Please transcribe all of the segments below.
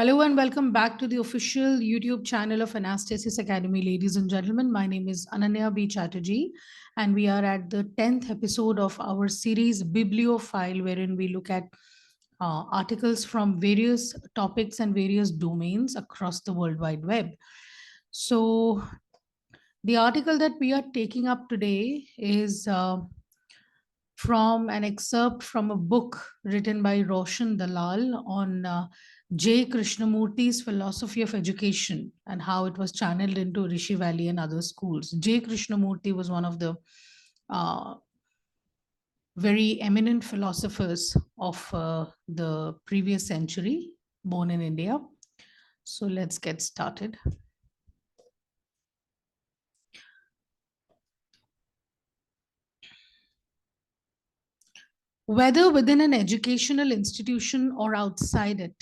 Hello and welcome back to the official YouTube channel of Anastasis Academy, ladies and gentlemen. My name is Ananya B. Chatterjee, and we are at the 10th episode of our series Bibliophile, wherein we look at articles from various topics and various domains across the World Wide Web. So, the article that we are taking up today is from an excerpt from a book written by Roshan Dalal on J. Krishnamurti's philosophy of education and how it was channeled into Rishi Valley and other schools. J. Krishnamurti was one of the very eminent philosophers of the previous century, born in India. So let's get started. Whether within an educational institution or outside it,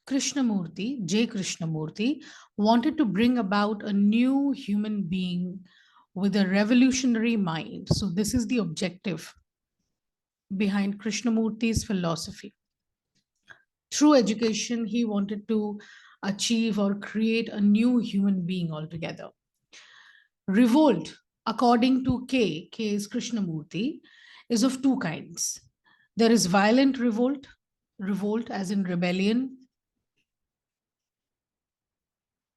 Krishnamurti, J. Krishnamurti, wanted to bring about a new human being with a revolutionary mind. So, this is the objective behind Krishnamurti's philosophy. Through education, he wanted to achieve or create a new human being altogether. Revolt, according to K is Krishnamurti, is of two kinds. There is violent revolt, revolt as in rebellion,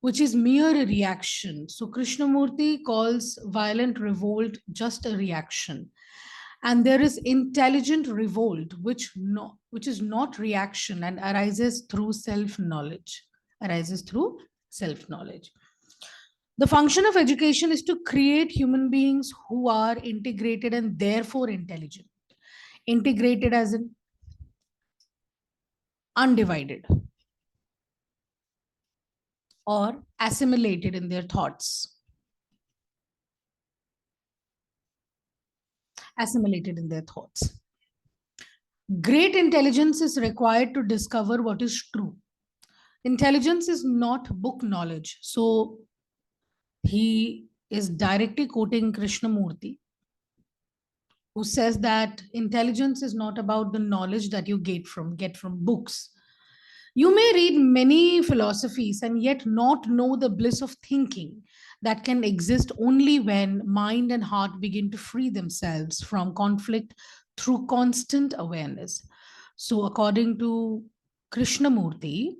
which is mere a reaction. So Krishnamurti calls violent revolt just a reaction. And there is intelligent revolt, which is not reaction and arises through self-knowledge. The function of education is to create human beings who are integrated and therefore intelligent. Integrated as in undivided or assimilated in their thoughts. Assimilated in their thoughts. Great intelligence is required to discover what is true. Intelligence is not book knowledge. So he is directly quoting Krishnamurti, who says that intelligence is not about the knowledge that you get from books. You may read many philosophies and yet not know the bliss of thinking that can exist only when mind and heart begin to free themselves from conflict through constant awareness. So, according to Krishnamurti,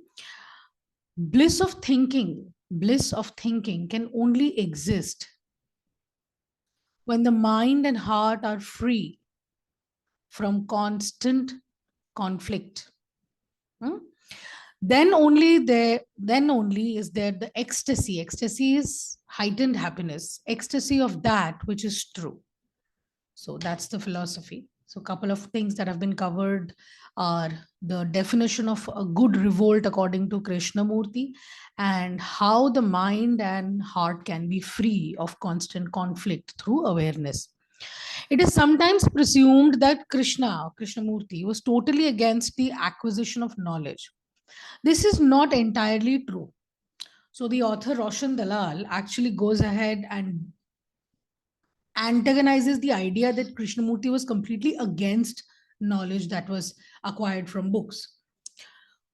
bliss of thinking can only exist when the mind and heart are free from constant conflict. Then only is there the ecstasy. Ecstasy is heightened happiness, ecstasy of that which is true. So that's the philosophy. So a couple of things that have been covered are the definition of a good revolt according to Krishnamurti, and how the mind and heart can be free of constant conflict through awareness. It is sometimes presumed that Krishnamurti, was totally against the acquisition of knowledge. This is not entirely true. So the author Roshan Dalal actually goes ahead and antagonizes the idea that Krishnamurti was completely against knowledge that was acquired from books.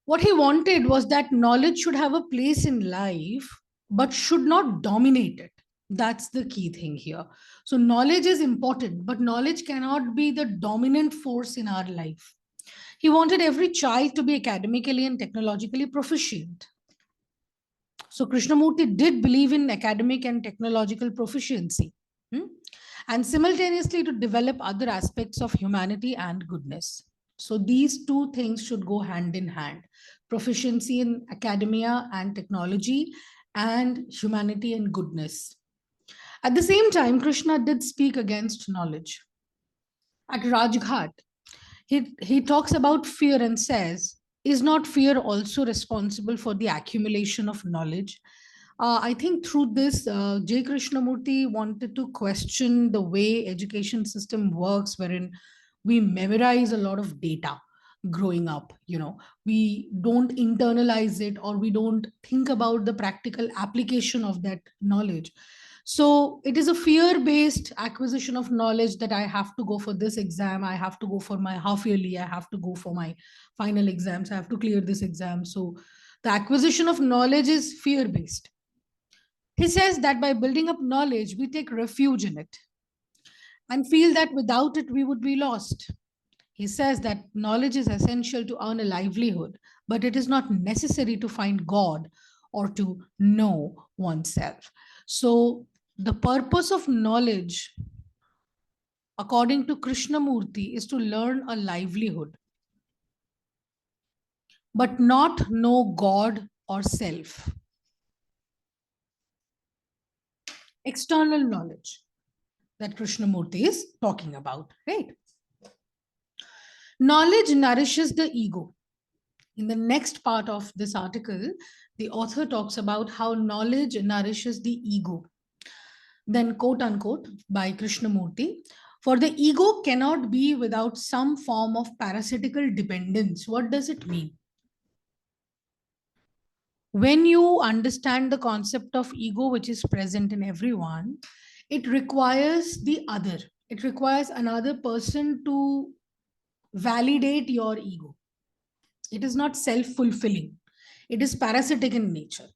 What he wanted was that knowledge should have a place in life, but should not dominate it. That's the key thing here. So knowledge is important, but knowledge cannot be the dominant force in our life. He wanted every child to be academically and technologically proficient. So Krishnamurti did believe in academic and technological proficiency, and simultaneously to develop other aspects of humanity and goodness. So these two things should go hand in hand: proficiency in academia and technology, and humanity and goodness. At the same time, Krishna did speak against knowledge. At Rajghat, he talks about fear and says, is not fear also responsible for the accumulation of knowledge? I think through this, J. Krishnamurti wanted to question the way education system works, wherein we memorize a lot of data growing up. We don't internalize it, or we don't think about the practical application of that knowledge. So it is a fear-based acquisition of knowledge that I have to go for this exam, I have to go for my half yearly, I have to go for my final exams, I have to clear this exam. So The acquisition of knowledge is fear based. He says that by building up knowledge, we take refuge in it and feel that without it, we would be lost. He says that knowledge is essential to earn a livelihood, but it is not necessary to find God or to know oneself. So, the purpose of knowledge, according to Krishnamurti, is to learn a livelihood, but not know God or self. External knowledge that Krishnamurti is talking about, right? Knowledge nourishes the ego. In the next part of this article, the author talks about how knowledge nourishes the ego. Then, quote unquote, by Krishnamurti, for the ego cannot be without some form of parasitical dependence. What does it mean? When you understand the concept of ego, which is present in everyone, it requires the other. It requires another person to validate your ego. It is not self fulfilling, it is parasitic in nature.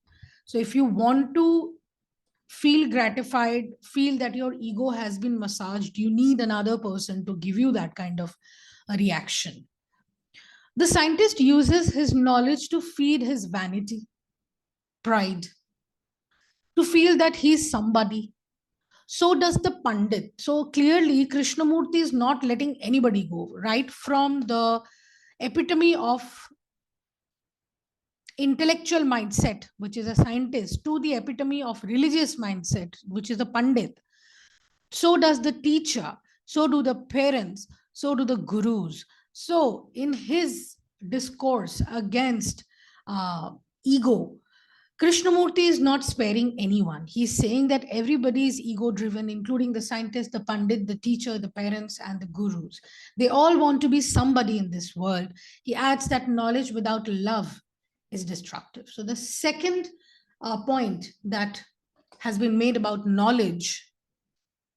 So, if you want to feel gratified, feel that your ego has been massaged, you need another person to give you that kind of a reaction. The scientist uses his knowledge to feed his vanity, pride, to feel that he's somebody. So does the Pandit. So clearly, Krishnamurti is not letting anybody go, right from the epitome of intellectual mindset, which is a scientist, to the epitome of religious mindset, which is a Pandit. So does the teacher, so do the parents, so do the gurus. So, in his discourse against ego, Krishnamurti is not sparing anyone. He's saying that everybody is ego driven, including the scientist, the pandit, the teacher, the parents, and the gurus. They all want to be somebody in this world. He adds that knowledge without love is destructive. So, the second point that has been made about knowledge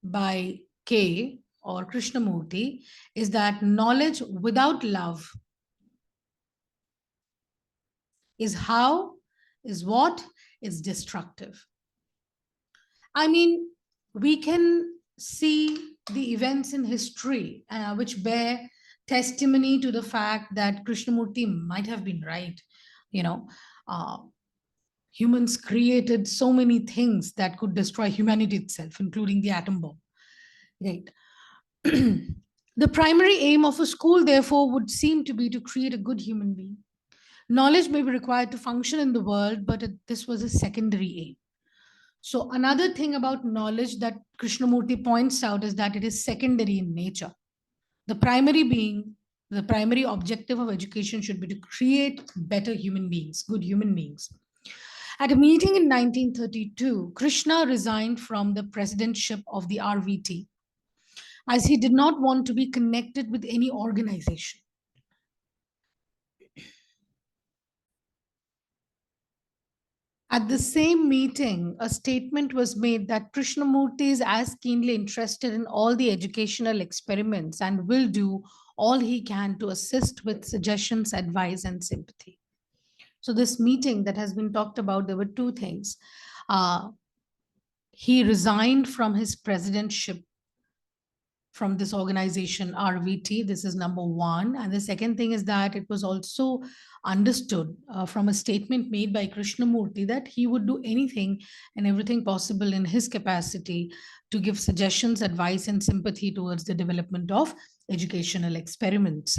by K or Krishnamurti is that knowledge without love is how, is what, is destructive. I mean, we can see the events in history which bear testimony to the fact that Krishnamurti might have been right. You know, uh, humans created so many things that could destroy humanity itself, including the atom bomb. Right. The primary aim of a school, therefore, would seem to be to create a good human being. Knowledge may be required to function in the world, but this was a secondary aim. So, another thing about knowledge that Krishnamurti points out is that it is secondary in nature. The primary being, the primary objective of education should be to create better human beings, good human beings. At a meeting in 1932, Krishna resigned from the presidentship of the RVT as he did not want to be connected with any organization. At the same meeting, a statement was made that Krishnamurti is as keenly interested in all the educational experiments and will do all he can to assist with suggestions, advice, and sympathy. So, this meeting that has been talked about, there were two things. He resigned from his presidentship from this organization, RVT. This is number one. And the second thing is that it was also understood from a statement made by Krishnamurti that he would do anything and everything possible in his capacity to give suggestions, advice, and sympathy towards the development of educational experiments.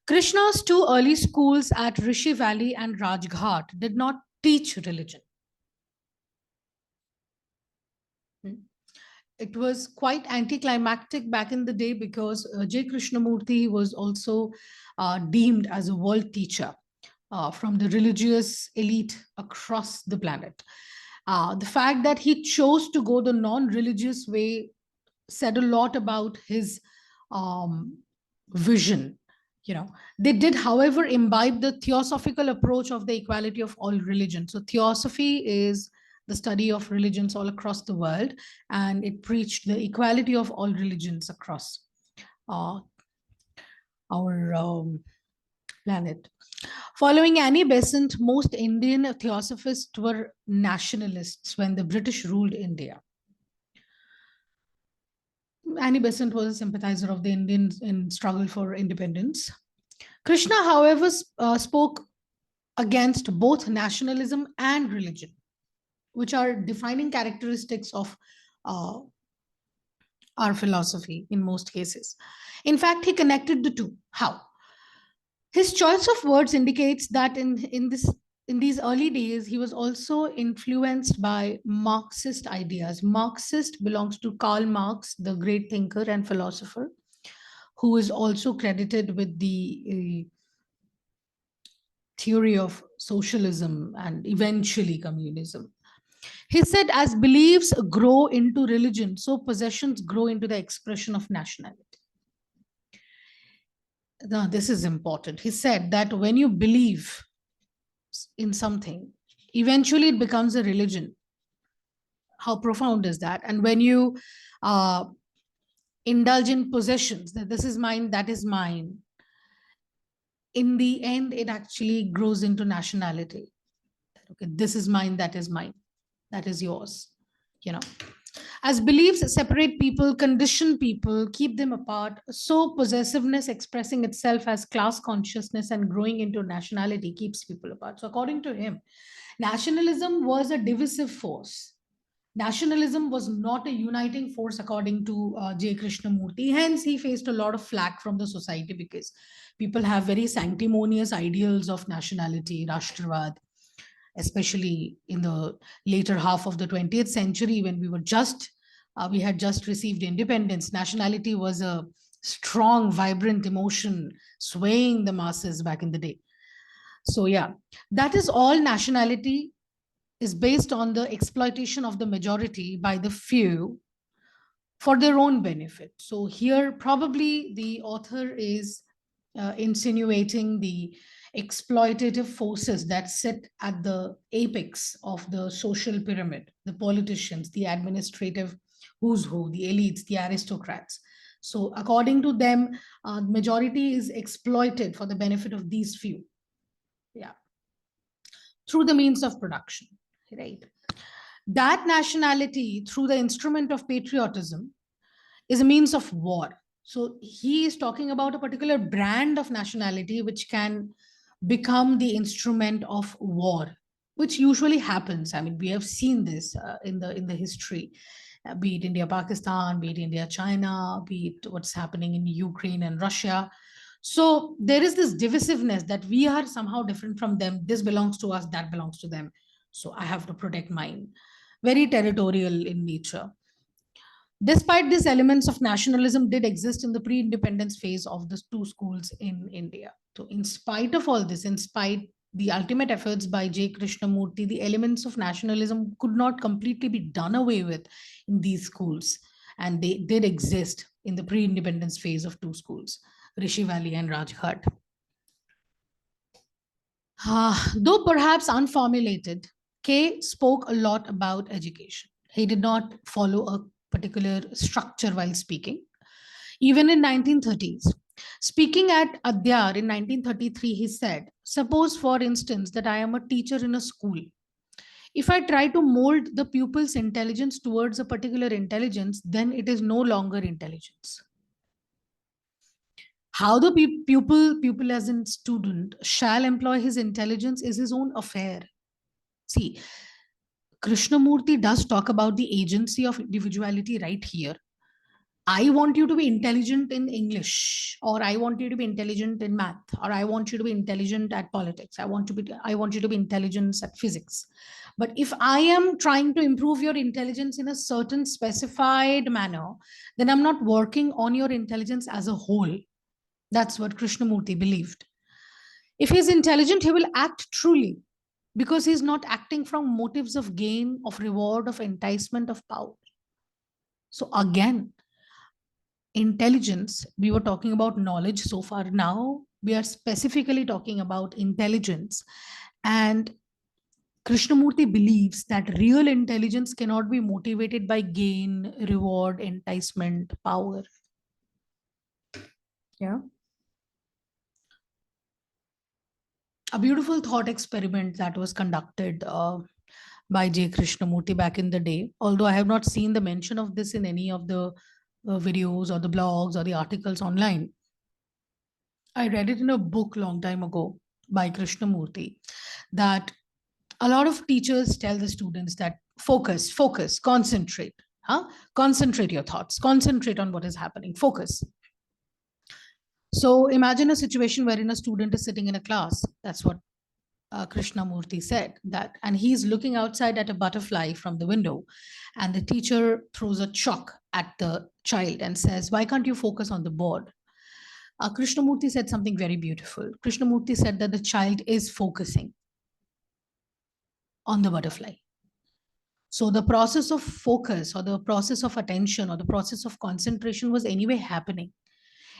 Krishna's two early schools at Rishi Valley and Rajghat did not teach religion. It was quite anticlimactic back in the day because J. Krishnamurti was also deemed as a world teacher from the religious elite across the planet. The fact that he chose to go the non-religious way said a lot about his vision. You know, they did, however, imbibe the theosophical approach of the equality of all religions. So theosophy is the study of religions all across the world, and it preached the equality of all religions across our planet. Following Annie Besant, most Indian theosophists were nationalists when the British ruled India. Annie Besant was a sympathizer of the Indians in struggle for independence. Krishna, however, spoke against both nationalism and religion, which are defining characteristics of uh, our philosophy in most cases. In fact, he connected the two. How? His choice of words indicates that in these early days, he was also influenced by Marxist ideas. Marxist belongs to Karl Marx, the great thinker and philosopher, who is also credited with the theory of socialism and eventually communism. He said, as beliefs grow into religion, so possessions grow into the expression of nationality. Now, this is important. He said that when you believe in something, eventually it becomes a religion. How profound is that? And when you uh, indulge in possessions, that this is mine, that is mine, in the end, it actually grows into nationality. Okay, this is mine, that is yours. You know, as beliefs separate people, condition people, keep them apart, so possessiveness expressing itself as class consciousness and growing into nationality keeps people apart. So, according to him, nationalism was a divisive force. Nationalism was not a uniting force, according to J. Krishnamurti. Hence, he faced a lot of flack from the society because people have very sanctimonious ideals of nationality, Rashtravad, especially in the later half of the 20th century when we had just received independence. Nationality was a strong, vibrant emotion swaying the masses back in the day. So yeah, that is all. Nationality is based on the exploitation of the majority by the few for their own benefit. So here, probably the author is insinuating the exploitative forces that sit at the apex of the social pyramid, the politicians, the administrative who's who, the elites, the aristocrats. So according to them, majority is exploited for the benefit of these few. Yeah, through the means of production, right? That nationality, through the instrument of patriotism, is a means of war. So he is talking about a particular brand of nationality which can become the instrument of war, which usually happens. I mean, we have seen this in the history, be it India Pakistan, be it India China, be it what's happening in Ukraine and Russia. So there is this divisiveness that we are somehow different from them. This belongs to us, that belongs to them. So I have to protect mine. Very territorial in nature. Despite these elements of nationalism did exist in the pre-independence phase of the two schools in India. So in spite of all this, in spite the ultimate efforts by J. Krishnamurti, the elements of nationalism could not completely be done away with in these schools. And they did exist in the pre-independence phase of two schools, Rishi Valley and Rajghat. Though perhaps unformulated, K spoke a lot about education. He did not follow a particular structure while speaking. Even in 1930s, speaking at Adyar in 1933, he said, suppose for instance that I am a teacher in a school. If I try to mold the pupil's intelligence towards a particular intelligence, then it is no longer intelligence. How the pupil as in student shall employ his intelligence is his own affair. See, Krishnamurti does talk about the agency of individuality right here. I want you to be intelligent in English, or I want you to be intelligent in math, or I want you to be intelligent at politics. I want you to be intelligent at physics. But if I am trying to improve your intelligence in a certain specified manner, then I'm not working on your intelligence as a whole. That's what Krishnamurti believed. If he's intelligent, he will act truly because he's not acting from motives of gain, of reward, of enticement, of power. So again, intelligence, we were talking about knowledge so far. Now we are specifically talking about intelligence. And Krishnamurti believes that real intelligence cannot be motivated by gain, reward, enticement, power. Yeah. A beautiful thought experiment that was conducted by J. Krishnamurti back in the day. Although I have not seen the mention of this in any of the videos or the blogs or the articles online, I read it in a book long time ago by Krishnamurti that a lot of teachers tell the students that focus, concentrate, huh? Concentrate your thoughts, concentrate on what is happening, focus. So imagine a situation wherein a student is sitting in a class. That's what Krishnamurti said that, and he's looking outside at a butterfly from the window, and the teacher throws a chalk at the child and says, "Why can't you focus on the board?" Krishnamurti said something very beautiful. Krishnamurti said that the child is focusing on the butterfly. So the process of focus or the process of attention or the process of concentration was anyway happening.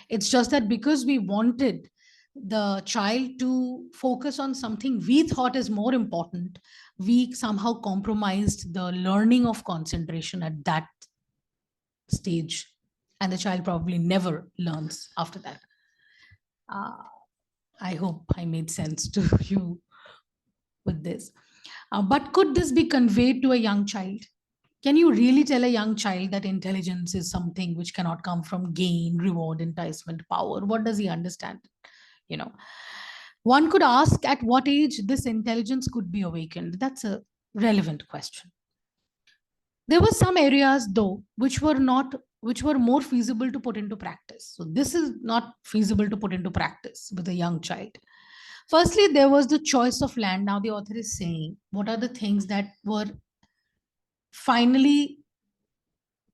It's just that because we wanted the child to focus on something we thought is more important, we somehow compromised the learning of concentration at that stage. And the child probably never learns after that. Uh, I hope I made sense to you with this. But could this be conveyed to a young child? Can you really tell a young child that intelligence is something which cannot come from gain, reward, enticement, power? What does he understand? You know, one could ask at what age this intelligence could be awakened. That's a relevant question. There were some areas though which were more feasible to put into practice. So this is not feasible to put into practice with a young child. Firstly, there was the choice of land. Now the author is saying what are the things that were finally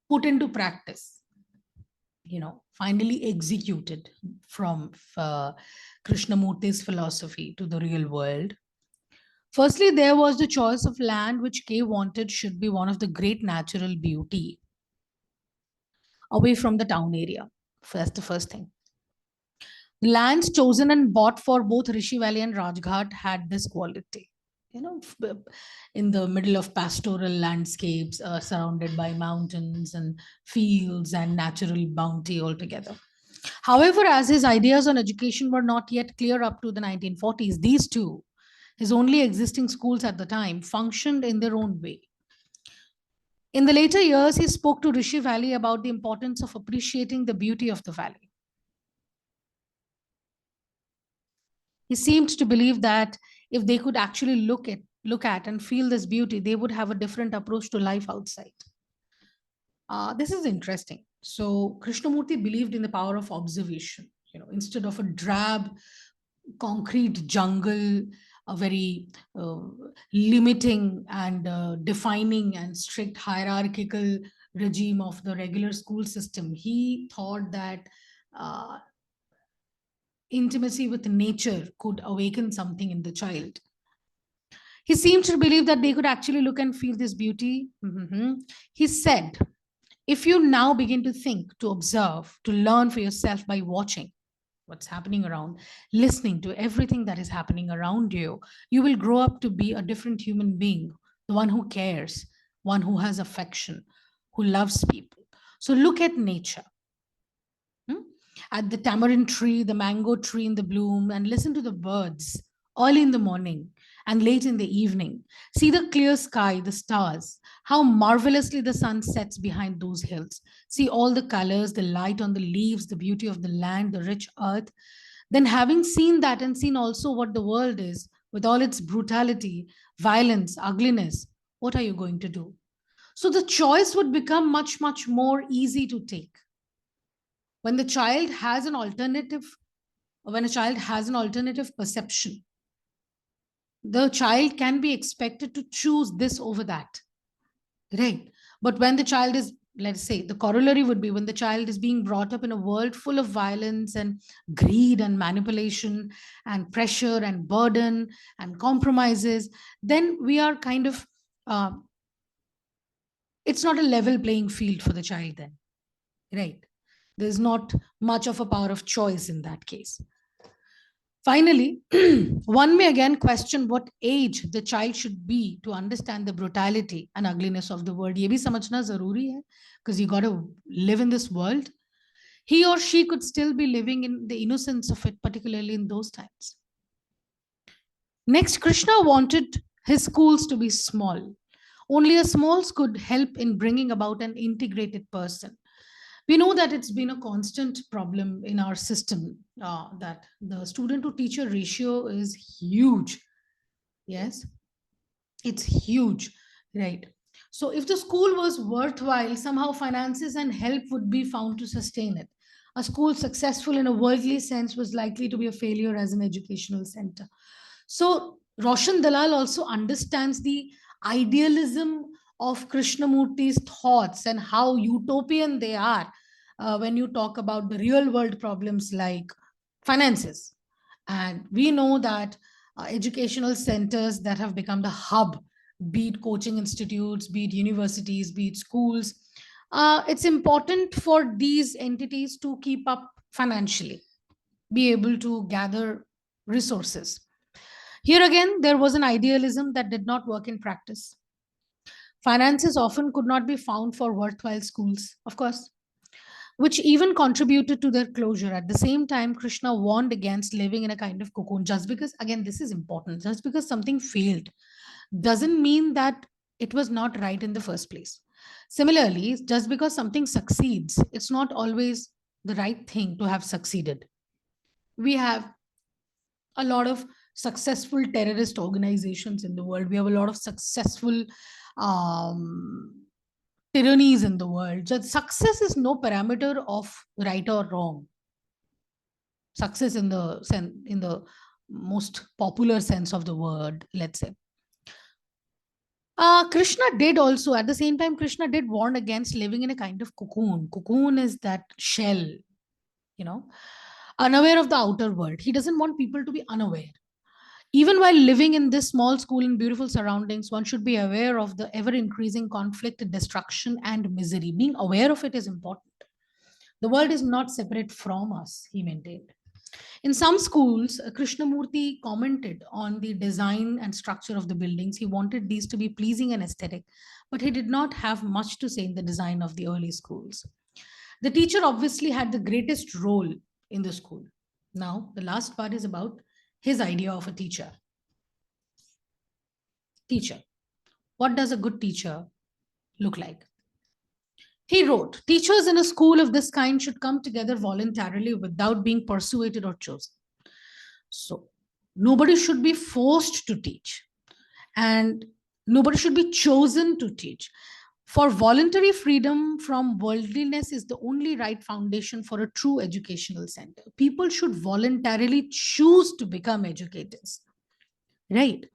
put into practice, finally executed from Krishnamurti's philosophy to the real world. Firstly, there was the choice of land, which Kay wanted should be one of the great natural beauty away from the town area. That's the first thing. The lands chosen and bought for both Rishi Valley and Rajghat had this quality. In the middle of pastoral landscapes, surrounded by mountains and fields and natural bounty altogether. However, as his ideas on education were not yet clear up to the 1940s, these two, his only existing schools at the time, functioned in their own way. In the later years, he spoke to Rishi Valley about the importance of appreciating the beauty of the valley. He seemed to believe that if they could actually look at and feel this beauty, they would have a different approach to life outside. This is interesting. So Krishnamurti believed in the power of observation. Instead of a drab concrete jungle, a very limiting and defining and strict hierarchical regime of the regular school system, he thought that uh, intimacy with nature could awaken something in the child. He seemed to believe that they could actually look and feel this beauty. He said, if you now begin to think, to observe, to learn for yourself by watching what's happening around, listening to everything that is happening around you, you will grow up to be a different human being, the one who cares, one who has affection, who loves people. So look at nature. At the tamarind tree, the mango tree in the bloom, and listen to the birds early in the morning and late in the evening. See the clear sky, the stars, how marvelously the sun sets behind those hills. See all the colors, the light on the leaves, the beauty of the land, the rich earth. Then, having seen that and seen also what the world is with all its brutality, violence, ugliness, what are you going to do? So the choice would become much, much more easy to take when the child has an alternative, when a child has an alternative perception. The child can be expected to choose this over that, right? But when the child is, let's say, the corollary would be when the child is being brought up in a world full of violence and greed and manipulation and pressure and burden and compromises, then we are kind of it's not a level playing field for the child then, right? There's not much of a power of choice in that case. Finally, one may again question what age the child should be to understand the brutality and ugliness of the world. ये भी समझना जरूरी है, because you got to live in this world. He or she could still be living in the innocence of it, particularly in those times. Next, Krishna wanted his schools to be small. Only a small could help in bringing about an integrated person. We know that it's been a constant problem in our system, that the student to teacher ratio is huge. Yes, it's huge, right? So if the school was worthwhile, somehow finances and help would be found to sustain it. A school successful in a worldly sense was likely to be a failure as an educational center. So Roshan Dalal also understands the idealism of Krishnamurti's thoughts and how utopian they are, when you talk about the real world problems like finances. And we know that educational centers that have become the hub, be it coaching institutes, be it universities, be it schools, it's important for these entities to keep up financially, be able to gather resources. Here again, there was an idealism that did not work in practice. Finances often could not be found for worthwhile schools, of course, which even contributed to their closure. At the same time, Krishna warned against living in a kind of cocoon. Just because, again, this is important, just because something failed doesn't mean that it was not right in the first place. Similarly, just because something succeeds, it's not always the right thing to have succeeded. We have a lot of successful terrorist organizations in the world. We have a lot of successful um, tyrannies in the world. Just success is no parameter of right or wrong. Success in the most popular sense of the word, let's say. Krishna did also, at the same time, Krishna did warn against living in a kind of cocoon. Cocoon is that shell, you know, unaware of the outer world. He doesn't want people to be unaware. Even while living in this small school in beautiful surroundings, one should be aware of the ever increasing conflict, destruction, and misery. Being aware of it is important. The world is not separate from us, he maintained. In some schools, Krishnamurti commented on the design and structure of the buildings. He wanted these to be pleasing and aesthetic, but he did not have much to say in the design of the early schools. The teacher obviously had the greatest role in the school. Now, the last part is about his idea of a teacher. Teacher. What does a good teacher look like? He wrote, teachers in a school of this kind should come together voluntarily without being persuaded or chosen. So, nobody should be forced to teach, and nobody should be chosen to teach. For voluntary freedom from worldliness is the only right foundation for a true educational center. People should voluntarily choose to become educators, right?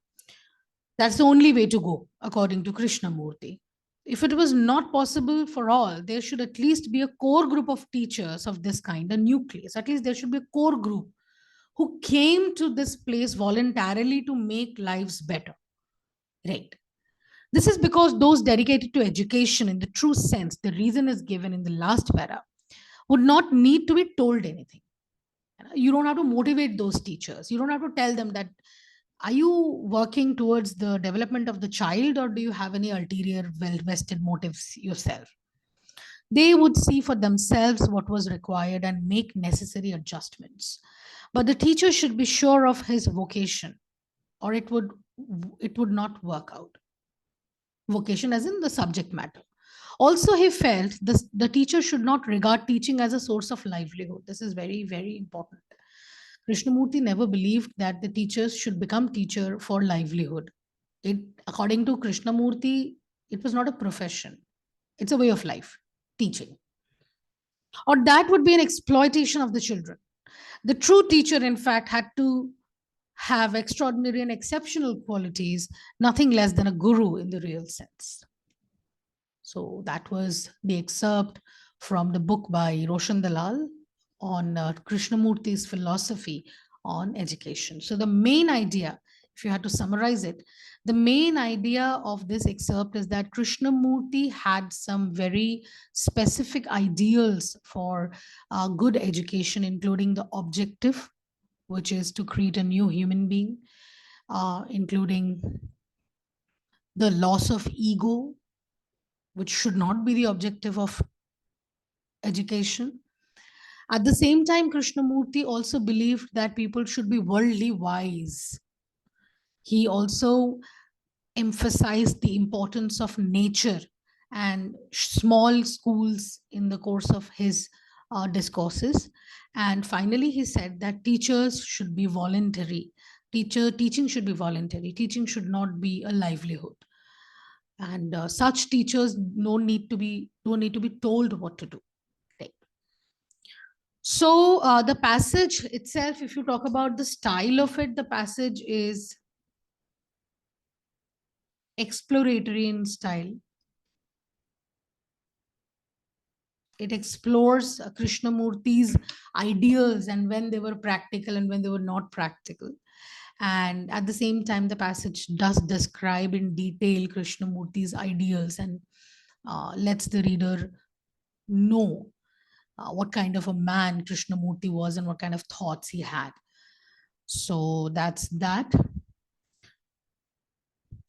That's the only way to go, according to Krishnamurti. If it was not possible for all, there should at least be a core group of teachers of this kind, a nucleus. At least there should be a core group who came to this place voluntarily to make lives better. Right. This is because those dedicated to education in the true sense, the reason is given in the last para, would not need to be told anything. You don't have to motivate those teachers. You don't have to tell them that, are you working towards the development of the child, or do you have any ulterior, well vested motives yourself? They would see for themselves what was required and make necessary adjustments. But the teacher should be sure of his vocation, or it would not work out. Vocation as in the subject matter. Also, he felt the teacher should not regard teaching as a source of livelihood. This is very, very important. Krishnamurti never believed that the teachers should become teacher for livelihood. It, according to Krishnamurti, it was not a profession. It's a way of life, teaching. Or that would be an exploitation of the children. The true teacher, in fact, had to have extraordinary and exceptional qualities, nothing less than a guru in the real sense. So that was the excerpt from the book by Roshan Dalal on Krishnamurti's philosophy on education. So the main idea, if you had to summarize it, the main idea of this excerpt is that Krishnamurti had some very specific ideals for good education, including the objective, which is to create a new human being, including the loss of ego, which should not be the objective of education. At the same time, Krishnamurti also believed that people should be worldly wise. He also emphasized the importance of nature and small schools in the course of his discourses. And finally, he said that teachers should be voluntary. Teaching should be voluntary. Teaching should not be a livelihood. And such teachers don't need to be told what to do. Right. So the passage itself, if you talk about the style of it, the passage is exploratory in style. It explores Krishnamurti's ideas and when they were practical and when they were not practical. And at the same time, the passage does describe in detail Krishnamurti's ideals and lets the reader know what kind of a man Krishnamurti was and what kind of thoughts he had. So that's that.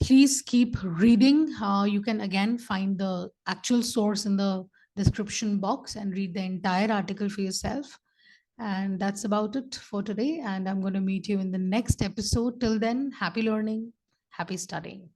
Please keep reading. You can again find the actual source in the description box and read the entire article for yourself. And that's about it for today. And I'm going to meet you in the next episode. Till then, happy learning, happy studying.